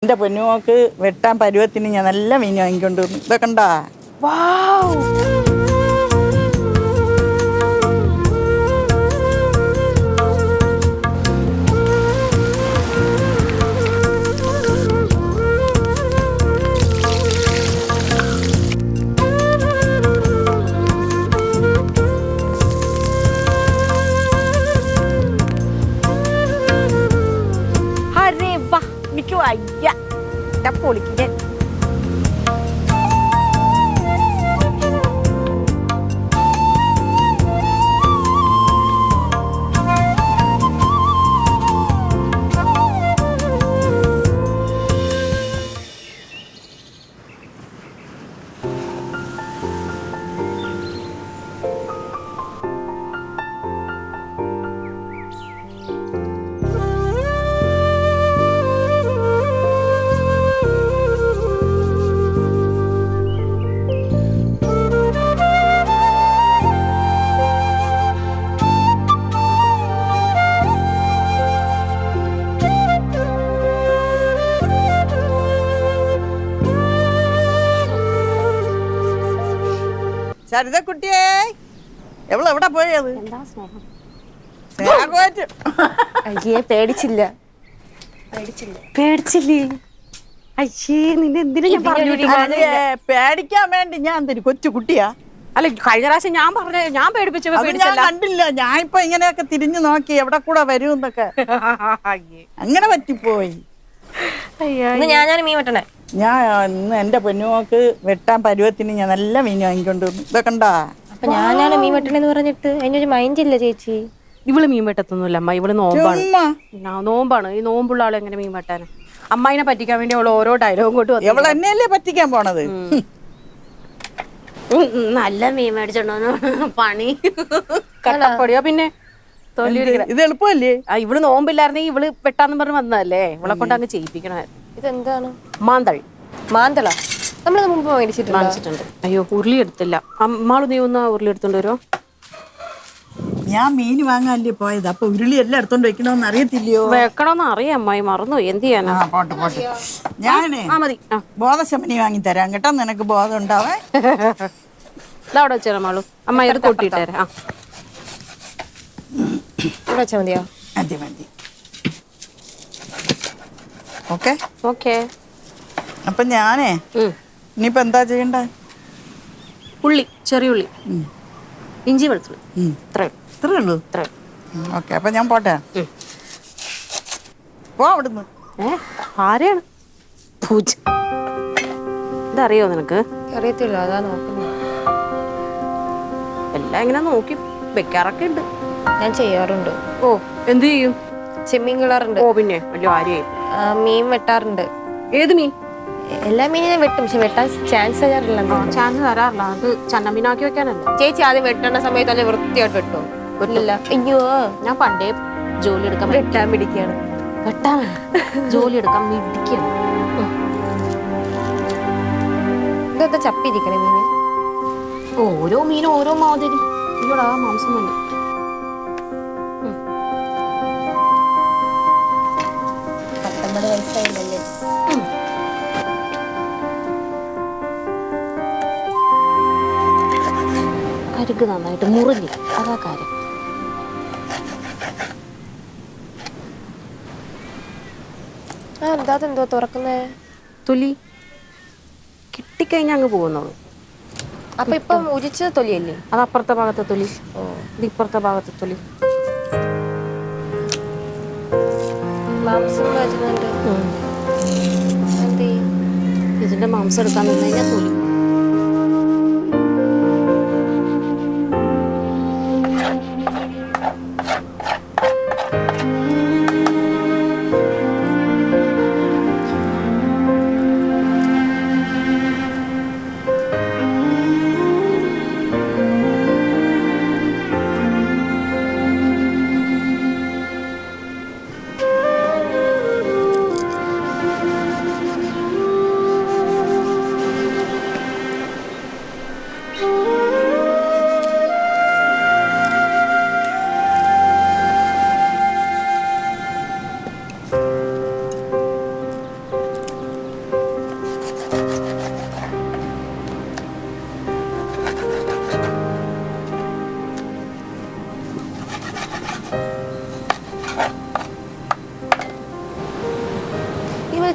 എന്റെ പൊന്നുമോക്ക് വെട്ടാൻ പരുവത്തിന് ഞാൻ നല്ല മീൻ വാങ്ങിക്കൊണ്ട് വന്നു. ഇതൊക്കെ കണ്ടാ? അയ്യ പൊളിക്കിന്റെ ശരിത കുട്ടിയേ, എവിടെ പോയത്? അയ്യേ പേടിച്ചില്ല. പേടിച്ചില്ലേ? അയ്യേ നിന്നെ എന്തിനാ ഞാൻ പറഞ്ഞു? പേടിക്കാൻ വേണ്ടി ഞാൻ എന്തൊരു കൊച്ചു കുട്ടിയാ? അല്ല കഴിഞ്ഞ പ്രാവശ്യം ഞാൻ പറഞ്ഞ ഞാൻ പേടിപ്പിച്ചപ്പോ കണ്ടില്ല. ഞാൻ ഇപ്പൊ ഇങ്ങനെയൊക്കെ തിരിഞ്ഞു നോക്കി എവിടെ കൂടെ വരും എന്നൊക്കെ. അങ്ങനെ പറ്റിപ്പോയി. ഞാൻ മീൻ വെട്ടണേ. ഞാൻ ഇന്ന് എന്റെ പൊന്നുമോക്ക് വെട്ടാൻ പരുവത്തിന് ഞാൻ നല്ല മീൻ വാങ്ങിക്കൊണ്ട് വന്നു. ഇതൊക്കെ കണ്ടാ? അപ്പൊ ഞാനാണ് മീൻ വെട്ടണെന്ന് പറഞ്ഞിട്ട് അതിനൊരു മൈൻഡ് ഇല്ല ചേച്ചി. ഇവള് മീൻ വെട്ടത്തൊന്നുമില്ല അമ്മ. ഇവള് നോമ്പാണ്. ഈ നോമ്പുള്ള ആള് എങ്ങനെ മീൻ വെട്ടാന്? അമ്മായിനെ പറ്റിക്കാൻ വേണ്ടി അവള് ഓരോ ഡയലോഗും കൊണ്ട് എവള് എന്നെയല്ലേ പറ്റിക്കാൻ പോണത്? നല്ല മീൻ മേടിച്ചോണ്ടോ പണി കട്ടപ്പൊടിയോ. പിന്നെ ഇത് എളുപ്പമല്ലേ? ഇവള് നോമ്പില്ലായിരുന്നെങ്കിൽ ഇവള് വെട്ടാന്ന് പറഞ്ഞ് വന്നതല്ലേ. ഇവളെ കൊണ്ട് അങ്ങ് ചെയ്യിപ്പിക്കണമായിരുന്നു. ഇതെന്താണ്? മാന്തള നമ്മളത് മുമ്പ് മേടിച്ചിട്ടുണ്ട്. അയ്യോ ഉരുളി എടുത്തില്ല. അമ്മാള് നീ ഒന്ന് ഉരുളി എടുത്തോണ്ട് വരുമോ? ഞാൻ മീൻ വാങ്ങാനല്ലേ പോയത്. അപ്പൊ ഉരുളി എല്ലാം എടുത്തോണ്ട് വെക്കണോന്ന് അറിയത്തില്ലയോ? വെക്കണോന്ന് അറിയാം അമ്മായി, മറന്നു. എന്ത് ചെയ്യാനാ? പോട്ടെ. ഞാനേ ബോധശമനി വാങ്ങി തരാം കേട്ടോ, നിനക്ക് ബോധം ഉണ്ടാവേ. ഇതവിടെ വെച്ചാൽ മാളു അമ്മായി ഇത് കൊട്ടിട്ടേരാ. മതിയോ? മതി. ഓക്കെ. അപ്പൊ ഞാനേ ഇനിയിപ്പോ എന്താ ചെയ്യണ്ട? ഉള്ളി, ചെറിയ ഉള്ളി, ഇഞ്ചി, വെളുത്തുള്ളി, ഇത്രേ ഉള്ളൂ. ഓക്കെ, അപ്പൊ ഞാൻ പോട്ടെ. പോ അവിടുന്ന്. ആരെയാണ്? പൂജ. ഇതറിയോ നിനക്ക്? അറിയത്തില്ല, അതാ നോക്കുന്നു. എല്ലാം ഇങ്ങനെ നോക്കി വെക്കാറൊക്കെ ഉണ്ട്. ഞാൻ ചെയ്യാറുണ്ട്. ഓ, എന്ത് ചെയ്യും? ചെമ്മീൻ കിളാറുണ്ട്. ഓ പിന്നെ വലിയ കാര്യമായി. മീൻ വെട്ടാറുണ്ട്. ഏത് മീൻ? എല്ലാ മീനും ഞാൻ വെട്ടും, പക്ഷെ വെട്ടാൻ ചാൻസ് തരാറില്ല. അത് ചന്നമീനാക്കി വെക്കാനല്ല. ചേച്ചി ആദ്യം വെട്ടേണ്ട സമയത്ത് നല്ല വൃത്തിയായിട്ട് വെട്ടോ? വെട്ടില്ല. അയ്യോ, ഞാൻ പണ്ടേ ജോലി എടുക്കാൻ വെട്ടാൻ പിടിക്കുകയാണ്. ജോലി എടുക്കാൻ മിടിക്കുകയാണ്. ഇതെന്താ ചപ്പിരിക്കണേ മീന്? ഓരോ മീനും ഓരോ മാതിരി. ഇവിടെ മാംസം തന്നെ. അരുക്ക് നന്നായിട്ട് മുറിഞ്ഞു, അതാ കാര്യം. എന്താ തുറക്കുന്നേ? തൊലി കിട്ടിക്കഴിഞ്ഞാൽ അങ്ങ് പോകുന്നുള്ളൂ. അപ്പൊ ഇപ്പം ഉരിച്ച തൊലിയല്ലേ? അത് അപ്പുറത്തെ ഭാഗത്തെ തൊലി. ഇത് ഇപ്പുറത്തെ ഭാഗത്തെ തൊലി. മാംസം വരുന്നുണ്ട്. ഇതിന്റെ മാംസം എടുക്കാൻ നിന്ന് കഴിഞ്ഞാൽ തൊലി.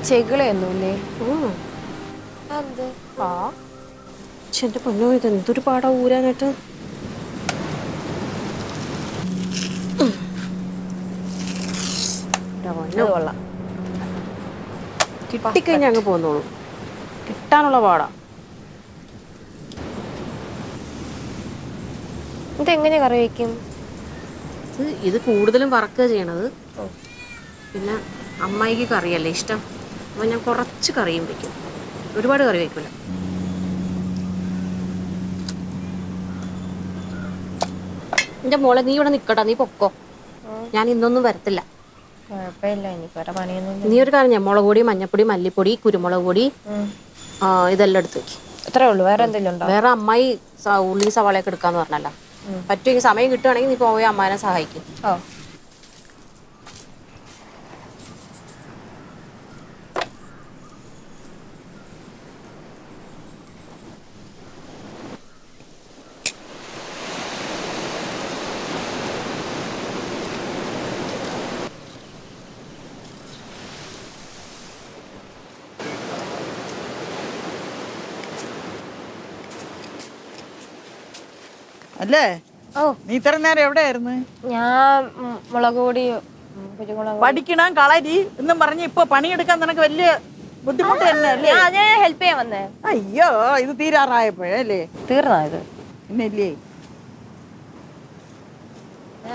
ചെകിളയൊന്നുമില്ലേ? എന്റെ പൊന്നോ, ഇത് എന്തൊരു പാടാ ഊരാനായിട്ട്. കിട്ടിക്കഴിഞ്ഞാൽ അങ്ങ് പോന്നോളൂ. കിട്ടാനുള്ള പാടാ. ഇതെങ്ങനെ കറി വയ്ക്കും? ഇത് കൂടുതലും വറക്കുക ചെയ്യണത്. പിന്നെ അമ്മായിക്ക് കറിയല്ലേ ഇഷ്ടം, അപ്പം ഞാൻ കുറച്ച് കറിയും വയ്ക്കും. ഒരുപാട് കറി വയ്ക്കില്ല. എൻ്റെ മോളെ, നീ ഇവിടെ നിൽക്കട്ടോ, നീ പൊക്കോ. ഞാൻ ഇന്നൊന്നും വരത്തില്ല. കുഴപ്പമില്ല, എനിക്ക് വേറെ പണിയൊന്നും. നീ ഒരു കാര്യം ഞാൻ മുളക് പൊടി, മഞ്ഞപ്പൊടി, മല്ലിപ്പൊടി, കുരുമുളക് പൊടി ഇതെല്ലാം എടുത്ത് വെക്കും. അത്രേ ഉള്ളൂ? വേറെ എന്തെങ്കിലും ഉണ്ടോ? വേറെ അമ്മായി ഉള്ളി സവാളയൊക്കെ എടുക്കാന്ന് പറഞ്ഞല്ലോ. പറ്റുമെങ്കിൽ സമയം കിട്ടുവാണെങ്കിൽ നീ പോയി അമ്മാനെ സഹായിക്കും. അല്ലേ? നീ ഇത്ര നേരം എവിടെയായിരുന്നു? ഞാൻ മുളക് പൊടി, കുരുമുളക്. പഠിക്കണം കളരി എന്നും പറഞ്ഞ് ഇപ്പൊ പണിയെടുക്കാൻ നിനക്ക് വലിയ ബുദ്ധിമുട്ട് തന്നെ അല്ലേ? ഹെൽപ്പ് ചെയ്യാൻ വന്നേ. അയ്യോ, ഇത് തീരാറായപ്പോഴല്ലേ? തീർന്നോ ഇത്? പിന്നില്ലേ,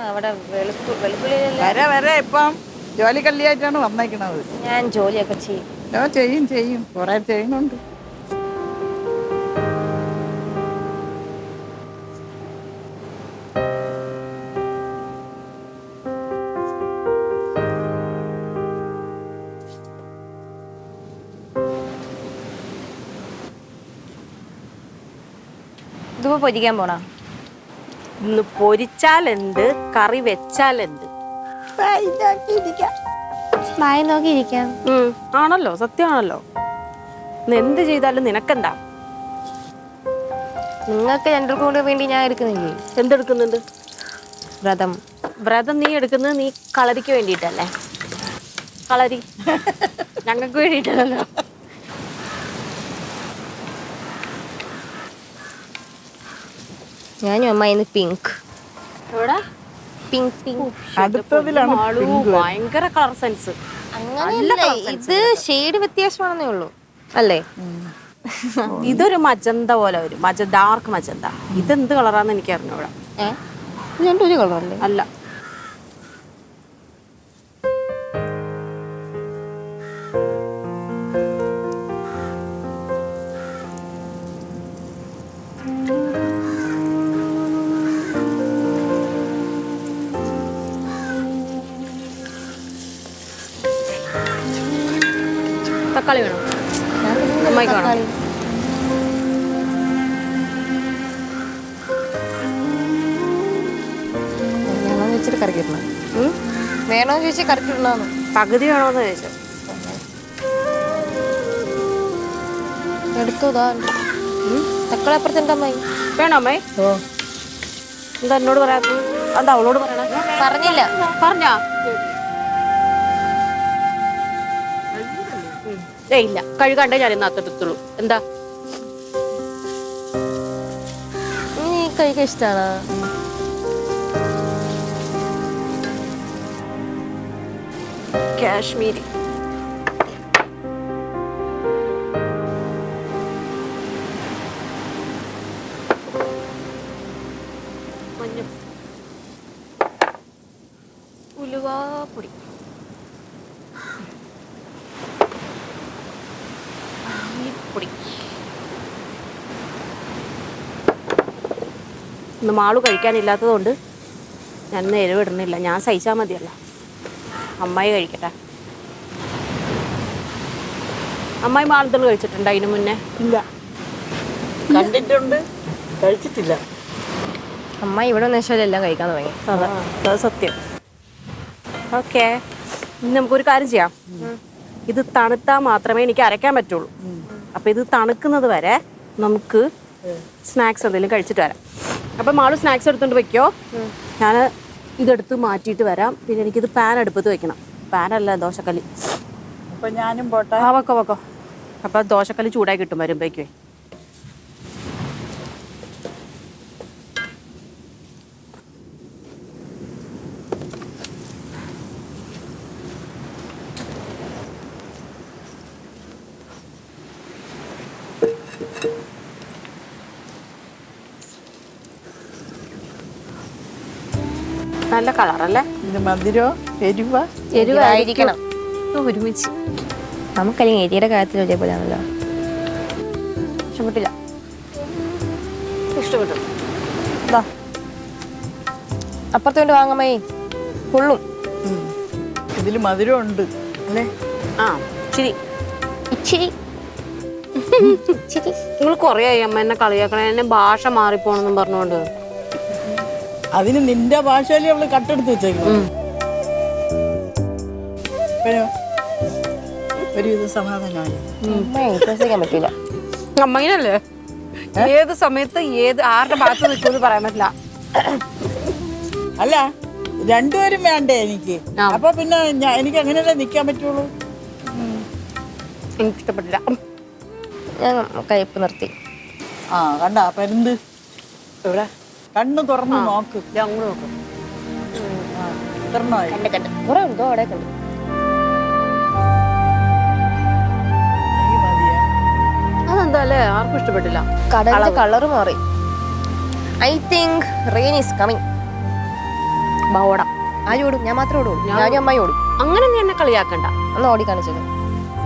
അവിടെ വെളുത്തുള്ളി വരെ ഇപ്പം ജോലി കല്ലിയായിട്ടാണ് വന്നേക്കണത്. ഞാൻ ജോലിയൊക്കെ ചെയ്യും. ചെയ്യും കുറെ ചെയ്യുന്നുണ്ട്. ഇതിപ്പോ പൊരിക്കാൻ പോണോ? ഇന്ന് പൊരിച്ചാലെന്ത്, കറി വെച്ചാലെന്ത്. വായ നോക്കിയിരിക്കാം. ആണല്ലോ, സത്യമാണല്ലോ. എന്ത് ചെയ്താലും നിനക്കെന്താ? നിങ്ങൾക്ക് രണ്ടും കൂടെ വേണ്ടി ഞാൻ എടുക്കുന്നില്ലേ? എന്തെടുക്കുന്നുണ്ട്? വ്രതം. വ്രതം നീ എടുക്കുന്നത് നീ കളരിക്ക് വേണ്ടിയിട്ടല്ലേ? കളരി ഞങ്ങൾക്ക് വേണ്ടിയിട്ടല്ലോ. ഞാനും അമ്മ പിങ്ക്. എവിടെ? Pink pink. ഭയങ്കര കളർ സെൻസ്. അങ്ങനെയല്ല, ഇത് ഷെയ്ഡ് വ്യത്യാസമാണെന്നേ ഉള്ളൂ അല്ലേ? ഇതൊരു മജന്ത പോലെ വരും, ഡാർക്ക് മജന്ത. ഇതെന്ത് കളറാന്ന് എനിക്ക് അറിഞ്ഞൂടാ. രണ്ടും ഒരു കളറല്ലേ? അല്ല, തക്കാളി വേണം. അമ്മായിക്ക് വേണം. വേണോന്ന് ചോദിച്ചിട്ട് കറിക്കിടണം. വേണോന്ന് ചോദിച്ചാൽ കറിക്കിടണമെന്ന്. പകുതി വേണോന്ന് ചോദിച്ചോ? എടുത്തോതാ. തക്കാളി അപ്പുറത്തുണ്ട് അമ്മായി. വേണോ അമ്മായി? എന്താ എന്നോട് പറയാത്ത? എന്താ അവളോട് പറയണ? പറഞ്ഞില്ല. പറഞ്ഞാ? ഇല്ല, കഴുകാണ്ടേ ഞാൻ ഇന്നത്തെടുത്തുള്ളൂ. എന്താ നീ കഴിക്കാൻ ഇഷ്ടാണോ? കാശ്മീരി. ഉലുവാപ്പൊടി. ഇന്ന് മാളു കഴിക്കാനില്ലാത്തത് കൊണ്ട് ഞാൻ ഇന്ന് എരിവിടുന്നില്ല. ഞാൻ സഹിച്ചാൽ മതിയല്ല. അമ്മായി കഴിക്കട്ടെ. അമ്മായി മാളത്തിൽ കഴിച്ചിട്ടുണ്ടോ അതിന് മുന്നേ? ഇല്ല, കണ്ടിട്ടുണ്ട്, കഴിച്ചിട്ടില്ല. അമ്മ ഇവിടെ വന്നേച്ചാൽ എല്ലാം കഴിക്കാൻ തുടങ്ങി. അതെ, അത് സത്യം. ഓക്കെ, ഇനി നമുക്കൊരു കാര്യം ചെയ്യാം. ഇത് തണുത്താൽ മാത്രമേ എനിക്ക് അരയ്ക്കാൻ പറ്റുള്ളൂ. അപ്പം ഇത് തണുക്കുന്നത് വരെ നമുക്ക് സ്നാക്സ് എന്തെങ്കിലും കഴിച്ചിട്ട് വരാം. അപ്പം മാളു സ്നാക്സ് എടുത്തുകൊണ്ട് വെക്കോ, ഞാൻ ഇതെടുത്ത് മാറ്റിയിട്ട് വരാം. പിന്നെ എനിക്കിത് പാൻ അടുപ്പത്ത് വെക്കണം. പാനല്ല, ദോശക്കല്ല്. അപ്പൊ ഞാനും പോട്ടെ. ആ വെക്കോ വെക്കോ. അപ്പൊ ദോശക്കല്ല് ചൂടായി കിട്ടും വരുമ്പോഴേക്കേ. നല്ല കളറല്ലേ? ഇത് മധുരോ എരിവാ? എരിവായിരിക്കണം. ഒരുമിച്ച് നമുക്കല്ലെങ്കിൽ എരിയുടെ കാര്യത്തിൽ ഒരേപോലെ ആണല്ലോ. ഇഷ്ടപ്പെട്ടില്ല. ഇഷ്ടപ്പെട്ടു. ഇതാ. അപ്പുറത്ത് കൊണ്ട് വാങ്ങാമേ കൊള്ളും. ഇതില് മധുരം ഉണ്ട് അല്ലേ? ആ ശരി. ഇച്ചിരി ഇച്ചിരി. നിങ്ങൾ കുറേ ആയി അമ്മ എന്നെ കളിയാക്കണേ, എന്നെ ഭാഷ മാറിപ്പോണെന്നും പറഞ്ഞുകൊണ്ട്. അതിന് നിന്റെ ഭാഷയില് അവള് കട്ടെടുത്ത് വെച്ചേക്കുന്നു. ഒരുവിധ സമാധാനമായി. വിശ്വസിക്കാൻ പറ്റില്ല. അമ്മയിനല്ലേ ഏത് സമയത്ത് ആരുടെ ഭാഗത്ത് നിൽക്കുമെന്ന് പറയാൻ പറ്റില്ല. അല്ല രണ്ടുപേരും വേണ്ടേ എനിക്ക്? അപ്പൊ പിന്നെ എനിക്ക് അങ്ങനെയല്ലേ നിക്കാൻ പറ്റുള്ളൂ. എനിക്ക് ഇഷ്ടപ്പെട്ടില്ല. ഞാൻ കയ്പ്പ് നിർത്തി. ആ കണ്ട പരുന്ത് എവിടെ? കണ്ണ് തുറന്ന് നോക്ക്. അങ്ങോട്ട് നോക്കും. തുറന്നായി. കണ്ട് കണ്ട് കുറെ ഉണ്ടോ അവിടെ കണ്ടു. അതെന്താ അല്ലേ ആർക്കും ഇഷ്ടപ്പെട്ടില്ല. കടലിന്റെ കളറ് മാറി. I think rain is coming. ഓടാം. ആരും ഓടും? ഞാൻ മാത്രമേ ഓടുള്ളൂ. ഞാനും അമ്മായി ഓടും. അങ്ങനെ നീ എന്നെ കളിയാക്കണ്ട. ഒന്ന് ഓടി കാണിച്ചത്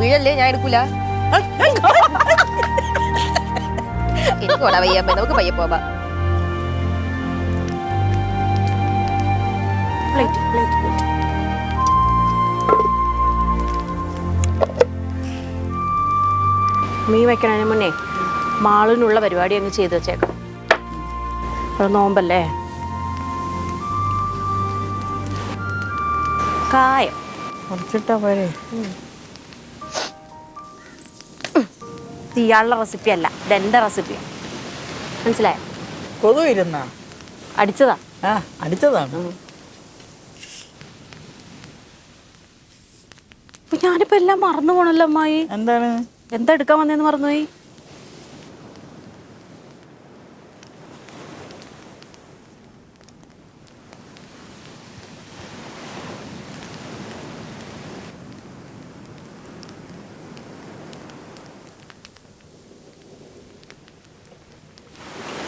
വീഴല്ലേ, ഞാൻ എടുക്കൂല. എനിക്ക് ഓടാ വയ്യ, നമുക്ക് പയ്യെ പോവാ. മീൻ വെക്കണതിന് മുന്നേ മാളിനുള്ള പരിപാടി അങ്ങ് ചെയ്ത് വെച്ചേക്കാം. അത് നോമ്പല്ലേ. കായം കുറച്ചിട്ടാ പോരെ. ഇയാളുടെ റെസിപ്പി അല്ല, ഇതെന്റെ റെസിപ്പിയാണ്. മനസ്സിലായോ? കൊതു ഇരുന്നാ അടിച്ചതാ. ആ അടിച്ചതാണ്. ഞാനിപ്പോ എല്ലാം മറന്നു പോണല്ലോ അമ്മായി. എന്താണ്? എന്താ എടുക്കാൻ വന്നേന്ന് മറന്നുപോയി.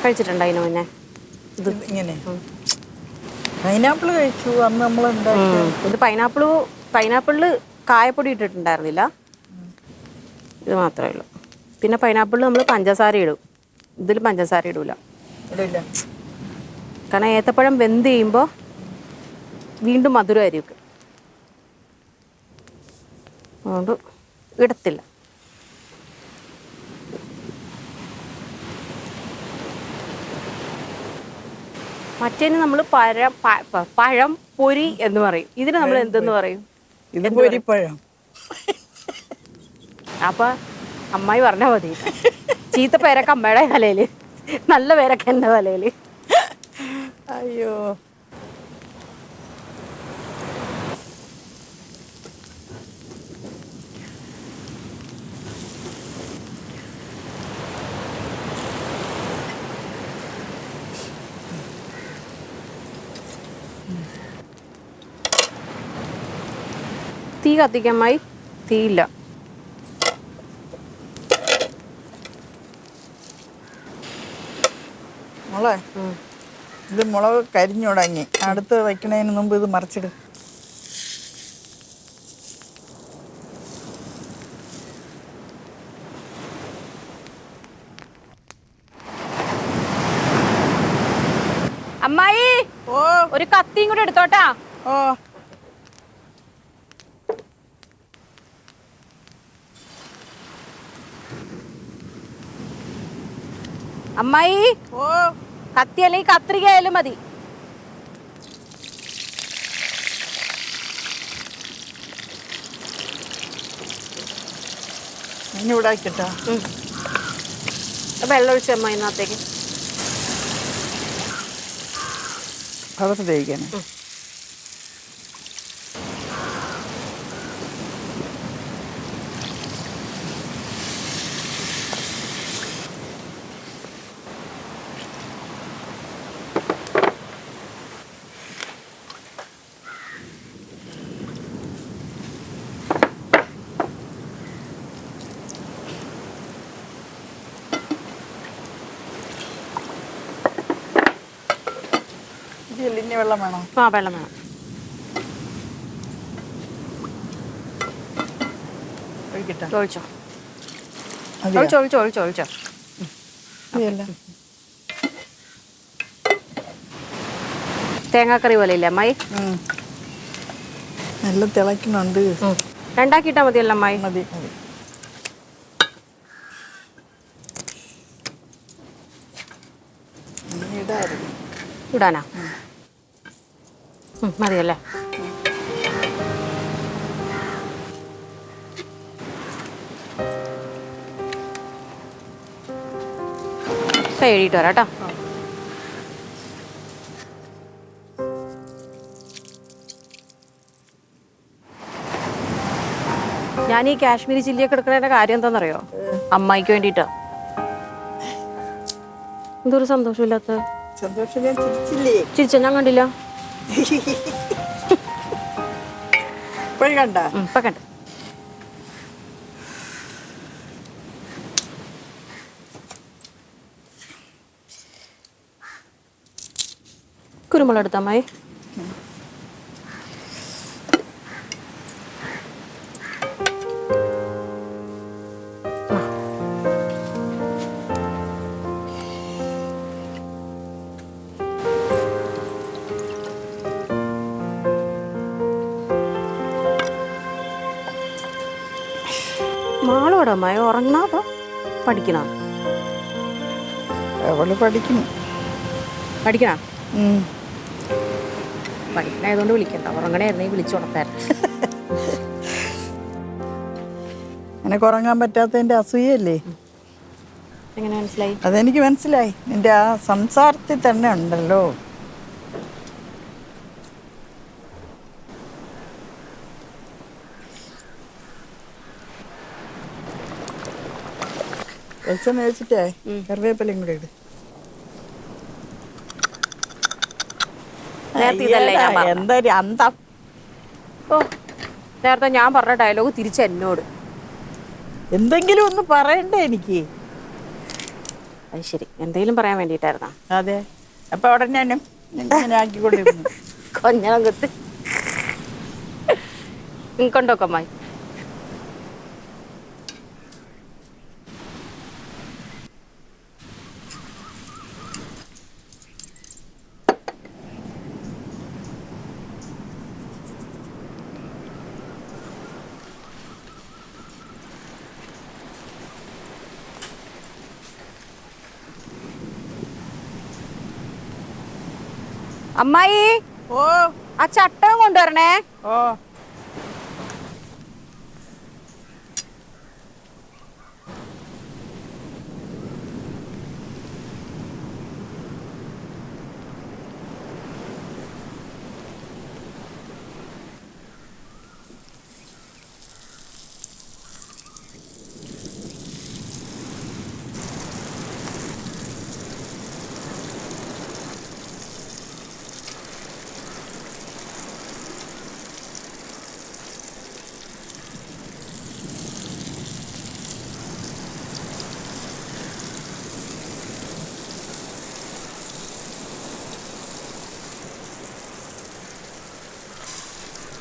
കഴിച്ചിട്ടുണ്ടോ അതിന് മുന്നേ? ഇത് ഇങ്ങനെ പൈനാപ്പിൾ കഴിച്ചു അന്ന് നമ്മൾ ഉണ്ടാക്കി. ഇത് പൈനാപ്പിളില് കായപ്പൊടി ഇട്ടിട്ടുണ്ടായിരുന്നില്ല. ഇത് മാത്രമേ ഉള്ളൂ. പിന്നെ പൈനാപ്പിളിൽ നമ്മൾ പഞ്ചസാര ഇടും, ഇതിൽ പഞ്ചസാര ഇടൂല. ഇടില്ല. കാരണം ഏത്തപ്പഴം വെന്ത് ചെയ്യുമ്പോൾ വീണ്ടും മധുരമായിരിക്കും. അതുകൊണ്ട് ഇടത്തില്ല. മറ്റേന് നമ്മൾ പഴം പൊരി എന്ന് പറയും. ഇതിന് നമ്മൾ എന്തെന്ന് പറയും? ഇത് പൊരിപ്പഴം. അപ്പൊ അമ്മായി പറഞ്ഞാൽ മതി. ചീത്ത പേരൊക്കെ അമ്മയുടെ തലയില്, നല്ല പേരൊക്കെ എന്റെ തലയില്. അയ്യോ തീ കത്തിക്കമ്മായി. തീയില്ല. മോളെ ഇത് മുളക് കരിഞ്ഞുടങ്ങി. അടുത്ത് വയ്ക്കണതിന് മുമ്പ് ഇത് മറിച്ചിട്. അമ്മായി ഓ ഒരു കത്തിയും കൂടെ എടുത്തോട്ടാ. ഓ അമ്മായി ഓ കത്തി അല്ലെങ്കിൽ കത്രിക ആയാലും മതി. ഇവിടെ ആക്കിട്ടാ. വെള്ളം ഒഴിച്ച അമ്മായി ഇതിനകത്തേക്ക്. അകത്ത് തേക്കണേ. പിന്നെ വെള്ളം വേണോ? ആ വെള്ളം വേണം. ഒഴിക്കട്ടെ? ഒഴിച്ചോ അതെയോ? ഒഴിച്ചോ ഒഴിച്ചോ ഒഴിച്ചോ ഒഴിച്ചോ. മതിയല്ല? തേങ്ങാക്കറി പോലെ ഇല്ലേ അമ്മായി? നല്ല തിളയ്ക്കുന്നുണ്ട്. രണ്ടാക്കിയിട്ടാ മതിയല്ലോ അമ്മായി? മതി മതി. ഇടാനാ? മതിയല്ലേ? എഴുതിയിട്ട് വരാം കേട്ടോ. ഞാൻ ഈ കാശ്മീരി ചില്ലിയൊക്കെ എടുക്കുന്നതിന്റെ കാര്യം എന്താണെന്നറിയോ? അമ്മായിക്ക് വേണ്ടിയിട്ടാ. എന്തൊരു സന്തോഷമില്ലാത്ത? സന്തോഷം. ഞാൻ ചിരിച്ചില്ലേ? ചിരിച്ച ഞാൻ കണ്ടില്ല. ഇപ്പോഴും കണ്ട? ഇപ്പൊ കണ്ട. കുരുമുളക് എടുത്ത അമ്മായി? മാളോടെ അമ്മായി ഉറങ്ങാതോ പഠിക്കണ? അവള് പഠിക്കുന്നു. പഠിക്കണ? പഠിക്കണായതുകൊണ്ട് വിളിക്കണ്ട, ഉറങ്ങണായിരുന്നെങ്കിൽ വിളിച്ചുണർത്തായിരുന്നു. എനിക്ക് ഉറങ്ങാൻ പറ്റാത്തതിന്റെ അസൂയല്ലേ? എങ്ങനെ മനസ്സിലായി? അതെനിക്ക് മനസ്സിലായി. നിന്റെ ആ സംസാരത്തിൽ തന്നെ ഉണ്ടല്ലോ. വെളിച്ചെണ്ണ ഒഴിച്ചിട്ടേ കറിവേപ്പിലയും കൂടെ ഇട്. എന്തൊരു അന്തം! ഓ, നേരത്തെ ഞാൻ പറഞ്ഞ ഡയലോഗ് തിരിച്ച് എന്നോട്. എന്തെങ്കിലും ഒന്ന് പറയണ്ടേ എനിക്ക്? അത് ശരി, എന്തെങ്കിലും പറയാൻ വേണ്ടിയിട്ടായിരുന്നാ? അതെ. അപ്പൊ അവിടെ ഞാനും ഇങ്ങനെ ആക്കിക്കൊണ്ടിരുന്നു. കൊഞ്ഞണം കുത്ത് കൊണ്ടോക്കെ അമ്മായി. അമ്മായി, ഓ ആ ചട്ടം കൊണ്ടുവരണേ. ഓ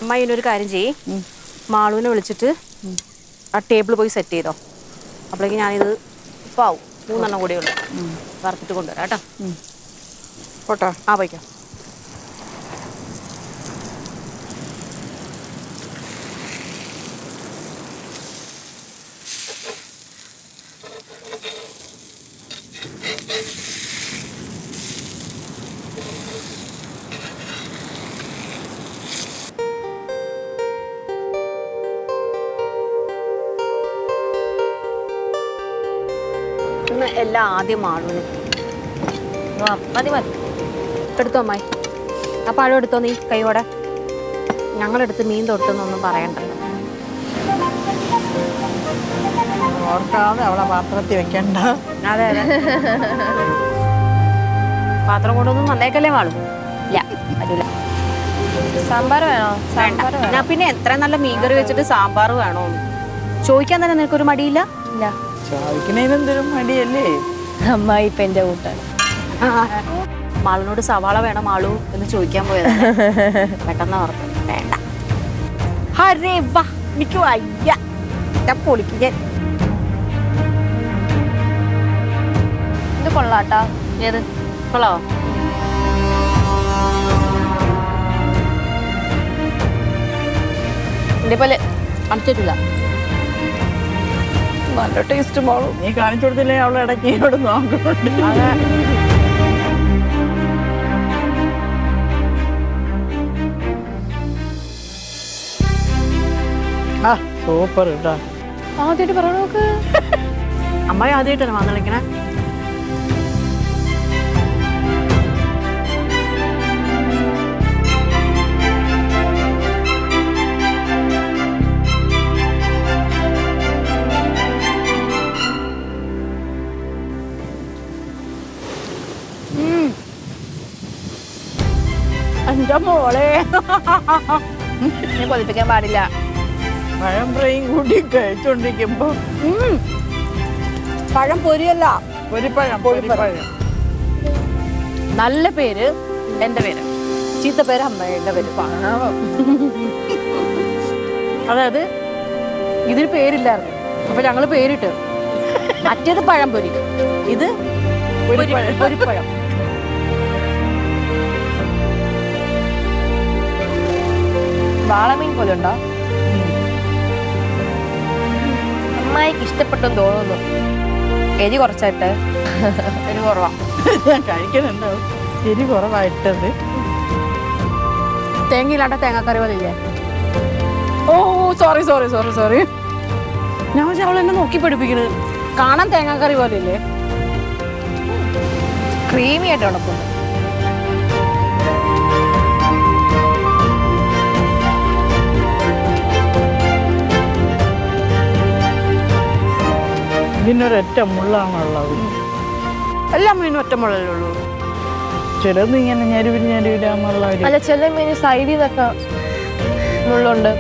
അമ്മ ഇതിനൊരു കാര്യം ചെയ്യ്, മാളുവിനെ വിളിച്ചിട്ട് ആ ടേബിൾ പോയി സെറ്റ് ചെയ്തോ. അപ്പോഴേക്കും ഞാനിത് ഇപ്പോൾ ആവും. 3 എണ്ണം കൂടെ ഉള്ളു. വറുത്തിട്ട് കൊണ്ടുവരാം കേട്ടോ. പോട്ടോ? ആ പോയിക്കോ. എല്ലാം ആദ്യം മാളുവിന് മതി മതി. എടുത്തോ അമ്മായി. ആ പഴം എടുത്തോ നീ കൈയോടെ. ഞങ്ങളെടുത്ത് മീൻ തൊട്ടെന്നൊന്നും പറയണ്ടല്ലോ. ഓർക്കാതെ അവളെ പാത്രത്തിൽ വെക്കണ്ട. അതെ അതെ. പാത്രം കൊണ്ടൊന്നും വന്നേക്കല്ലേ മാളു? ഇല്ല പറ്റൂല. സാമ്പാർ വേണോ? സാമ്പാർ വേണം. ഞാൻ പിന്നെ എത്ര നല്ല മീൻകറി വെച്ചിട്ട് സാമ്പാർ വേണോന്ന് ചോദിക്കാൻ തന്നെ നിനക്കൊരു മടിയില്ല? ഇല്ല. ചോദിക്കുന്നതിനെന്തൊരു മടിയല്ലേ? അമ്മായി ഇപ്പൊ എന്റെ കൂട്ടാണ്. മാളിനോട് സവാള വേണം മാളു എന്ന് ചോദിക്കാൻ പോയതാണ്. പെട്ടെന്ന് ഓർത്ത് വേണ്ട. ഹരേ വാ, എനിക്ക് വയ്യ, പൊളിക്കും ഞാൻ. ഇത് കൊള്ളാട്ടാ. ഏത് കൊള്ളാവോ? ഇതേപോലെ കാണിച്ചിട്ടില്ല. നല്ല ടേസ്റ്റ് മാളു. നീ കാണിച്ചു കൊടുത്തില്ലേ അവളെ ഇടയ്ക്ക് ഇവിടെ നോക്കുന്നുണ്ട്. ആ സൂപ്പർ കേട്ടോ. ആദ്യമായിട്ട് പറയണ നോക്ക്. അമ്മായി ആദ്യമായിട്ടാണ് വന്നിളിക്കണേ. എന്റെ മോളെ, ഞാൻ കൊതിപ്പിക്കാൻ പാടില്ല. പഴം ഫ്രൈയും കൂടി കഴിച്ചോണ്ടിരിക്കുമ്പോ പഴം പൊരിയല്ല, പൊരിപ്പഴം. നല്ല പേര് എന്റെ പേര്, ചീത്ത പേര് അമ്മയുടെ പേര്. അതായത് ഇതിന് പേരില്ലായിരുന്നു, അപ്പൊ ഞങ്ങള് പേരിട്ട്. മറ്റേത് പഴം പൊരി, ഇത് പൊരിപ്പഴം. വാളമീൻ പോലെ ഉണ്ടോ? അമ്മായിക്ക് ഇഷ്ടപ്പെട്ടെന്ന് തോന്നുന്നു. എരി കുറച്ചായിട്ട്. എരി കുറവാ. ഞാൻ കഴിക്കുന്നുണ്ടോ? എരി കുറവായിട്ടത്. തേങ്ങയില്ലാണ്ട തേങ്ങാക്കറി പോലെ ഇല്ലേ? ഓ സോറി സോറി സോറി സോറി. ഞാൻ പക്ഷെ അവൾ എന്നെ നോക്കി പഠിപ്പിക്കുന്നത്. കാണാൻ തേങ്ങാക്കറി പോലെ ഇല്ലേ? ക്രീമി ആയിട്ട് ഉണക്കുന്നു. ഇതിനൊരൊറ്റ മുള്ളാണുള്ളത്. എല്ലാ മീനും ഒറ്റ മുളകേ ഉള്ളൂ. ചിലത് ഇങ്ങനെ ഞെരുവിൽ ഞെരുവിലാന്നുള്ള അല്ല, ചില മീൻ സൈഡിൽ നിന്നൊക്കെ മുള്ളുണ്ട്.